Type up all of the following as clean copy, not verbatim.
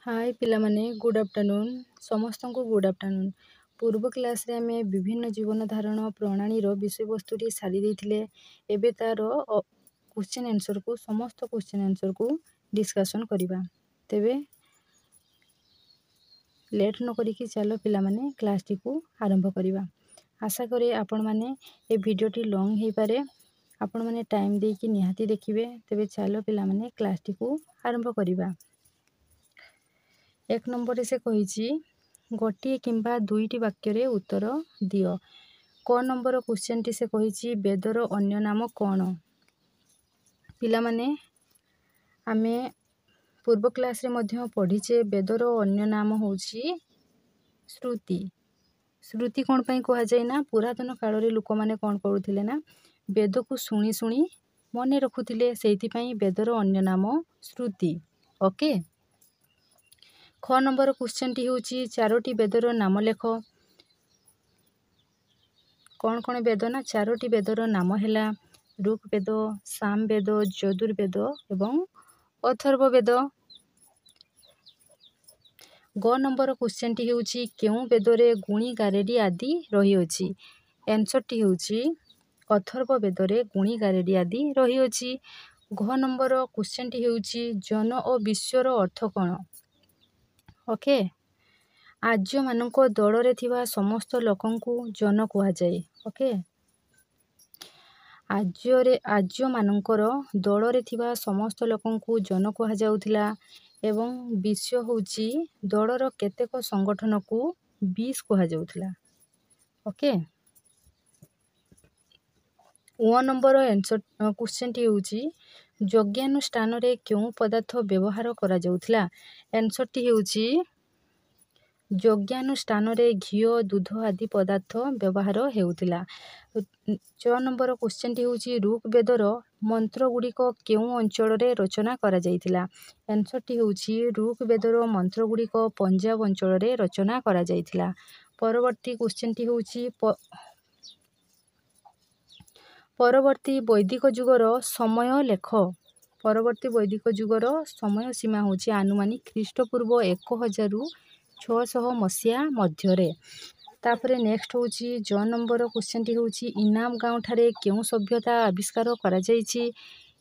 हाय पिलामाने good afternoon समस्त को good afternoon. पूर्व क्लास रे आमे विभिन्न जीवन धारण प्रणाली विषय वस्तुटी सारी देथिले। एबे तार क्वेश्चन आंसर को समस्त क्वेश्चन आंसर को डिस्कशन करिबा। तेबे लेट न करिकि चलो पिलामाने क्लास टी को आरंभ करिबा। आशा करे आपण माने ए वीडियोटी लॉन्ग हे पारे, आपण माने टाइम दे कि निहाती देखिबे। तेबे चलो पिलामाने क्लास टी को आरंभ करिबा। एक नंबर से कही गोटे किंबा दुईटी वाक्य उत्तर दियो। क नंबर क्वेश्चन टी से कही वेदर अन्य नाम कौन। पिला माने आमे पूर्व क्लास रे मध्य पढ़ीचे वेदर अन्य नाम होची श्रुति। श्रुति कौन पाई कहा जाए ना, पुरातन काल रे लोक माने कौन करुथिले ना वेद को शुणी शुणी मने रखुथिले, सेति पाई वेदर अन्य नाम श्रुति। ओके। ख नंबर क्वेश्चन टी होची चारोटी वेदर नाम लेख। कौन कौन वेद ना, चारोटी वेदर नाम हैला ऋग्वेद, सामवेद, यजुर्वेद एवं अथर्ववेद। ग नंबर क्वेश्चन टी होची केउ वेदरे गुणी गारेडी आदि रही अछि। आंसर टी होची अथर्ववेदरे गुणी गारेडी आदि रही अछि। घ नंबर क्वेश्चन टी होची जन और विश्वर अर्थ कौन। ओके। आर्य मानक दल रे थिबा समस्त लोकन को जन कहा जाए। ओके। आर्य मानकर दल रे थिबा समस्त लोकन को जन कहा जाउथिला एवं विश्व होची दलर केतेक संगठन को बीस कहा जाउथिला। ओके। व नंबर आंसर क्वेश्चन टी होची यज्ञानुष्ठान रे केउ पदार्थ व्यवहार करा जाउथिला। आंसर टी होची यज्ञानुष्ठान रे घी, दूध आदि पदार्थ व्यवहार हेउथिला। च नंबर क्वेश्चन टी होची ऋग्वेदर मंत्र गुड़िक केउ अंचल रे रचना करा जाइथिला। आंसर टी होची ऋग्वेदर मंत्र गुड़िक पंजाब अंचल रे रचना करा जाइथिला। परवर्ती क्वेश्चन टी होची परवर्ती वैदिक जुगर समय लेख। परवर्ती वैदिक जुगर समय सीमा होची आनुमानिक ख्रीष्टपूर्व 1600 मसीहा मध्यरे। तापरे नेक्स्ट होची ज नंबर क्वेश्चन टी होची इनाम गाँव ठारे केउ सभ्यता आविष्कार करा जाइछि।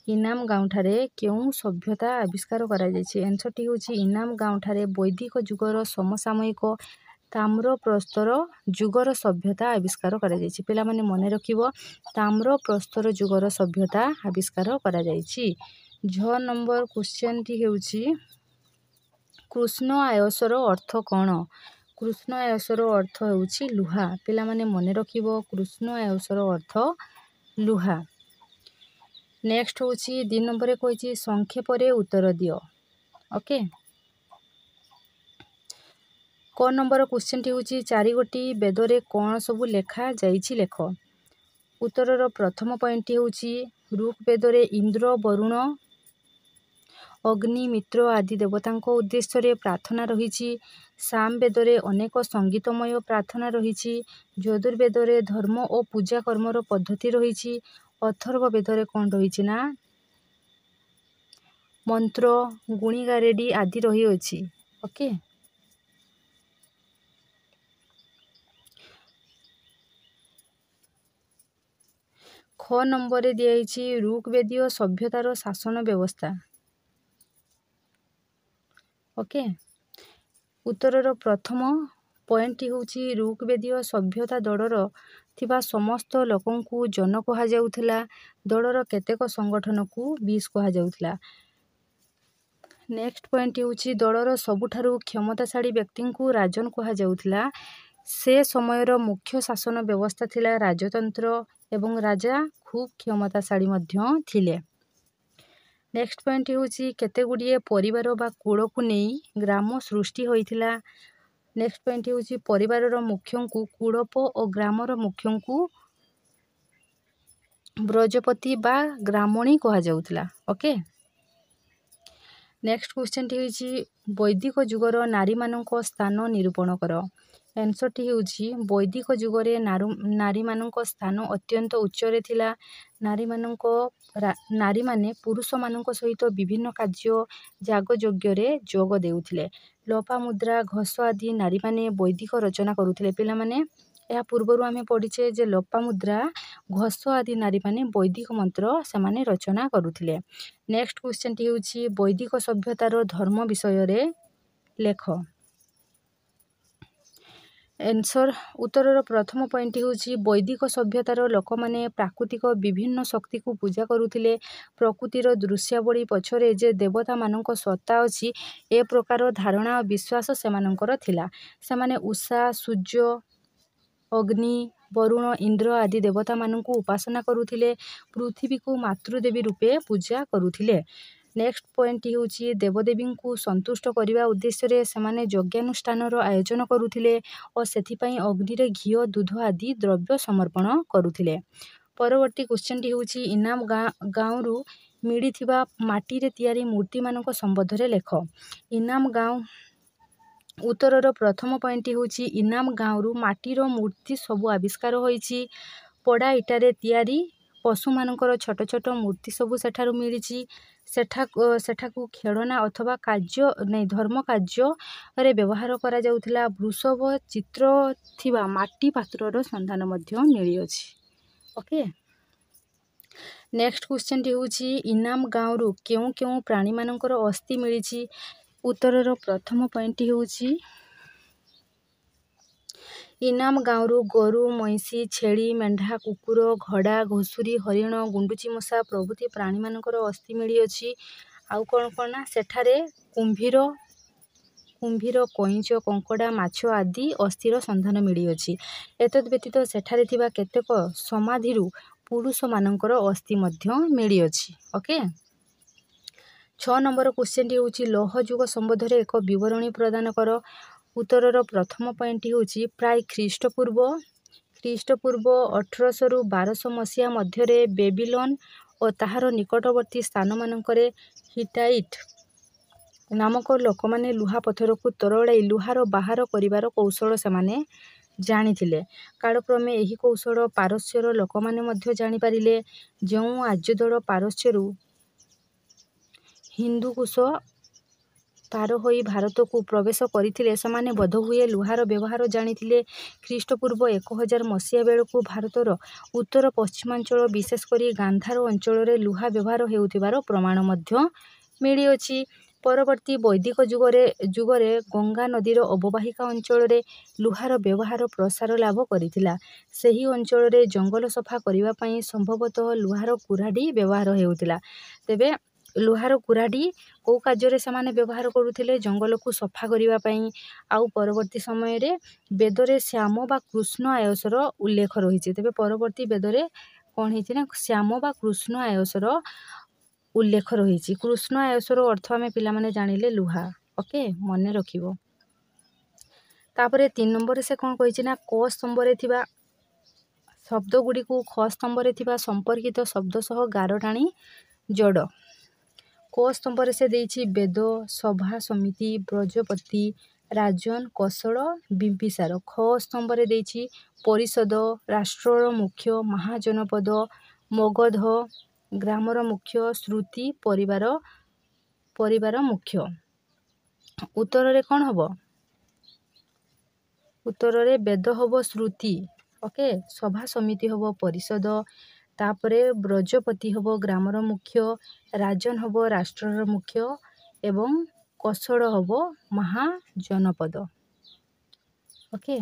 इनाम गाँव ठारे केउ सभ्यता आविष्कार करा जाइछि। आंसर टी होची इनाम गाँव ठारे वैदिक जुगर समसामयिक ताम्र प्रस्तर जुगर सभ्यता आविष्कार करा जाइछि। पिला माने मने रखिबो ताम्र प्रस्तर जुगर सभ्यता आविष्कार करा जाइछि। झ नंबर क्वेश्चन टी होची कृष्ण आयसर अर्थ कौन। कृष्ण आयसर अर्थ होची लुहा। पिला माने मने रखिबो कृष्ण आयसर अर्थ लुहा। नेक्स्ट होची 2 नंबर कहिछि संक्षेप रे उत्तर दियो। ओके। क नंबर क्वेश्चन टी होची चारि गोटी वेदरे कौन सबु लेखा जाइछि लेख। उत्तरर प्रथम पॉइंट टी होची ऋग्वेदरे इंद्र, वरुण, अग्नि, मित्र आदि देवतांको उद्देश्य रे प्रार्थना रहिछि। सामवेदरे अनेक संगीतमय प्रार्थना रहिछि। यजुर्वेदरे धर्म और पूजा कर्मर पद्धति रहिछि। अथर्ववेदरे कौन रहिछि ना मंत्र, गुणी गारेडी आदि रही अछि। ओके। ख नंबर रे दियाइछि ऋग्वेदीय सभ्यतार शासन व्यवस्था। ओके। उत्तरर प्रथम पॉइंट टी होची ऋग्वेदीय सभ्यता दलर थिबा समस्त लोकन को जन कहा जाउथिला। दलर केतेक संगठन को 20 कहा जाउथिला। नेक्स्ट पॉइंट टी होची दलर सबुठारु क्षमताशाली व्यक्ति को राजन कहा जाउथिला। से समयर मुख्य शासन व्यवस्था थिला राजतंत्र एवं राजा खूब क्षमताशाली मध्य थिले। नेक्स्ट पॉइंट होची केते गुडिये परिवार बा कुल को नेई ग्राम सृष्टि होइथिला। नेक्स्ट पॉइंट होची परिवारर मुख्यों को कुलप और ग्रामर मुख्यों को ब्रजपति बा ग्रामणी कहा जाउथिला। ओके। नेक्स्ट क्वेश्चन टी होची वैदिक जुगर नारी मानक स्थान निरूपण कर। आंसर टी होची वैदिक जुगरे नारी मानक स्थान अत्यंत उच्चरे थिला। नारी माने पुरुष मानक सहित विभिन्न कार्य जाग यज्ञ जोग देउथिले। लोपामुद्रा घोष आदि नारी माने वैदिक रचना करुथिले। पिला माने या पूर्वरु आमे पढ़िछे जे लोपामुद्रा घोष आदि नारी माने वैदिक मंत्र सेमाने रचना करुथिले। नेक्स्ट क्वेश्चन टी होची वैदिक सभ्यतार धर्म विषय रे लेख। आंसर उत्तरर प्रथम पॉइंट होची वैदिक सभ्यतार लोक माने प्राकृतिक विभिन्न शक्ति को पूजा करुथिले। प्रकृतिर दृश्यावली पछरे जे देवता मानक सत्ता अछि ए प्रकार धारणा और विश्वास सेमानकर थिला। सेमाने उषा सूर्य अग्नि वरुण इंद्र आदि देवता मानकु उपासना करुथिले। पृथ्वी को मातृदेवी रूपे पूजा करुथिले। नेक्स्ट पॉइंट होची देवदेवी को संतुष्ट करने उद्देश्य रे सेमाने यज्ञानुष्ठानर आयोजन करुथिले और सेथिपाई अग्नि रे घी दूध आदि द्रव्य समर्पण करुथिले। परवर्ती क्वेश्चन टी होची इनाम गाँव मिलिथिबा माटी रे तैयारी मूर्ति मानक संबंध रे लेख। इनाम गाँव उत्तरर प्रथम पॉइंट होची इनाम गाँव माटीर मूर्ति सबु आविष्कार होईची। पड़ा इटारे तैयारी पशु मानकर छोट छोट मूर्ति सबु सेठारु मिलिची। सेठाकु खेळना अथवा कार्य नहीं धर्म कार्य रे व्यवहार करा जाउथिला। वृषभ चित्र थिबा माटी पात्रर संधान मध्य मिली अछि। ओके नेक्स्ट क्वेश्चन टी होची इनाम गाँव केउ केउ प्राणी मानकर अस्थि मिलिची। उत्तरर प्रथम पॉइंट होची इनाम गाँव गोरु महिषी छेली मेंढा कुकुर घड़ा घुसुरी हरिण गुंडुची मूषा प्रभृति प्राणी मानकर अस्थि मिली अछि। आउ कौन कौन ना सेठारे कुंभीर कईंच कंकड़ा माछ आदि अस्थिर संधान मिली अछि। एतद व्यतीत सेठारे थिबा केतेक समाधिरु पुरुष मानकर अस्थि मध्य मिली अछि। ओके 6 नंबर क्वेश्चन टी होची लोह युग संबंध रे एक विवरणी प्रदान कर। उत्तरर प्रथम पॉइंट होची प्राय ख्रीष्टपूर्व 1800 रु 1200 मसीहा मध्य बेबीलोन और ताहार निकटवर्ती स्थान मानकरे हिटाइट नामक लोक माने लुहा पत्थर को तरड़ाई लुहार बाहर करिवार कौशल सेमाने जानिथिले। कालक्रमे एही कौशल पारस्यर लोक माने मध्य जानि पारिले। जेउ आर्यदल पारस्यरु हिंदुकुश पार होई भारत को प्रवेश करथिले सेमाने बोध हुए लुहार व्यवहार जानिथिले। ख्रीष्टपूर्व 1000 मसीहा बेलकु भारतर उत्तर पश्चिमांचल विशेष करी गांधार अंचल रे लुहा व्यवहार हेउथिबार प्रमाण मध्य मिली अछि। परवर्ती वैदिक जुगरे गंगा नदीर अववाहिका अंचल रे लुहार व्यवहार प्रसार लाभ करिथिला। सेही अंचल रे जंगल सफा करिवा पई संभवतः लुहार कुराडी व्यवहार हेउथिला। तेबे लुहार कुराडी को कार्य सेमाने व्यवहार करुथिले जंगल को सफा करिवा पई। आउ परवर्ती समय रे वेद रे श्याम बा कृष्ण आयसर उल्लेख रहिছে। तेबे परवर्ती वेद रे कोन हिछि ना श्याम बा कृष्ण आयसर उल्लेख रहिछि। कृष्ण आयसर अर्थ आमे पिला माने जानिले लुहा। ओके मने रखिबो। तापरे 3 नंबर से कोन कहिछि ना क स्तंभ रे थिबा शब्द गुडी को ख स्तंभ रे थिबा संपर्कित शब्द सह गार टाणी जोड़। क स्तंभ रे से देइछि वेद सभा समिति ब्रजपति राजन कौशल बिंबिसार। ख स्तंभ रे देइछि परिषद राष्ट्रर मुख्य महाजनपद मगध ग्रामर मुख्य श्रुति परिवार मुख्य। उत्तर रे कोन हबो उत्तर रे वेद हबो श्रुति। ओके सभा समिति हबो परिषद तापरे ब्रजपति हबो ग्रामर मुख्य राजन हबो राष्ट्रर मुख्य एवं कौशल हबो महाजनपद। ओके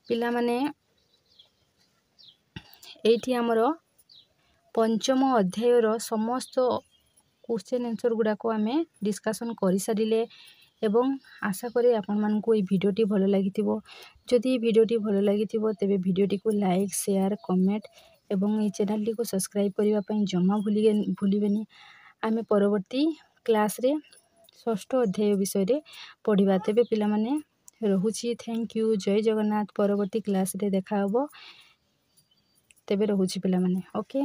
पिला माने एठी हमर पंचम अध्यायर समस्त क्वेश्चन आंसर गुडा को आमे डिस्कशन करि सारिले एवं आशा करी आपण मानकु ए भिडियोटी भलो लागिथिबो। जदि भिडियोटी भलो लागिथिबो तेबे भिडियोटी को लाइक शेयर कमेंट एवं ए चैनल टी को सब्सक्राइब करिवा पई जम्मा भूलिबेनी। आमे परवर्ती क्लास रे षष्ठ अध्याय विषय रे पढिबा। तेबे पिला माने रहुची थैंक यू जय जगन्नाथ। परवर्ती क्लास रे देखा हबो। तेबे रहुची पिला माने ओके।